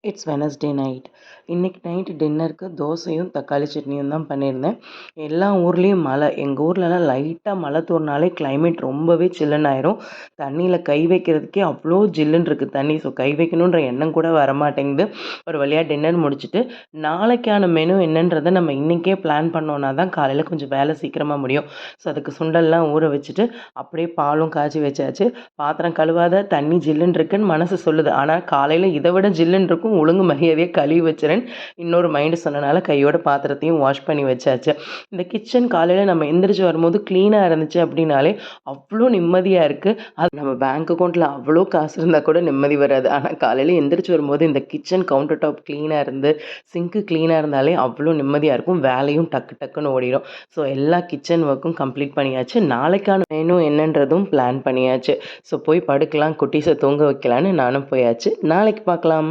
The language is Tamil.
It's Wednesday night. இன்னைக்கு நைட்டு டின்னருக்கு தோசையும் தக்காளி சட்னியும் தான் பண்ணியிருந்தேன். எல்லா ஊர்லேயும் மழை. எங்கள் ஊர்லலாம் லைட்டாக மழை தூறினாலே கிளைமேட் ரொம்பவே சில்லுன்னு ஆயிரும். தண்ணியில் கை வைக்கிறதுக்கே அவ்வளோ ஜில்லுன்னு இருக்குது தண்ணி. ஸோ கை வைக்கணுன்ற எண்ணம் கூட வரமாட்டேங்குது. ஒரு வழியாக டின்னர் முடிச்சுட்டு நாளைக்கான மெனு என்னன்றதை நம்ம இன்றைக்கே பிளான் பண்ணோன்னா தான் காலையில் கொஞ்சம் வேலை சீக்கிரமாக முடியும். ஸோ அதுக்கு சுண்டல்லாம் ஊற வச்சுட்டு அப்படியே பாலும் காய்ச்சி வச்சாச்சு. பாத்திரம் கழுவாத தண்ணி ஜில்லுன்னு இருக்குன்னு மனசு சொல்லுது. ஆனால் காலையில் இதை விட ஜில்லுன்னு இருக்கும், ஒழுங்கு மரியாதையாக கழுவி வச்சுறேன் இன்னொரு மைண்டு சொன்னனால கையோட பாத்திரத்தையும் வாஷ் பண்ணி வச்சாச்சு. இந்த கிச்சன் காலையில் நம்ம எந்திரிச்சு வரும்போது க்ளீனாக இருந்துச்சு அப்படின்னாலே அவ்வளோ நிம்மதியாக இருக்குது. அது நம்ம பேங்க் அக்கௌண்ட்டில் அவ்வளோ காசு இருந்தால் கூட நிம்மதி வராது. ஆனால் காலையில் எந்திரிச்சு வரும்போது இந்த கிச்சன் கவுண்டர் டாப் க்ளீனாக இருந்து சிங்க்கு க்ளீனாக இருந்தாலே அவ்வளோ நிம்மதியாக இருக்கும். வேலையும் டக்கு டக்குன்னு ஓடிடும். ஸோ எல்லா கிச்சன் ஒர்க்கும் கம்ப்ளீட் பண்ணியாச்சு. நாளைக்கான மெனு என்னன்றதும் பிளான் பண்ணியாச்சு. ஸோ போய் படுக்கலாம், குட்டீஸை தூங்க வைக்கலான்னு நானும் போயாச்சு. நாளைக்கு பார்க்கலாம்.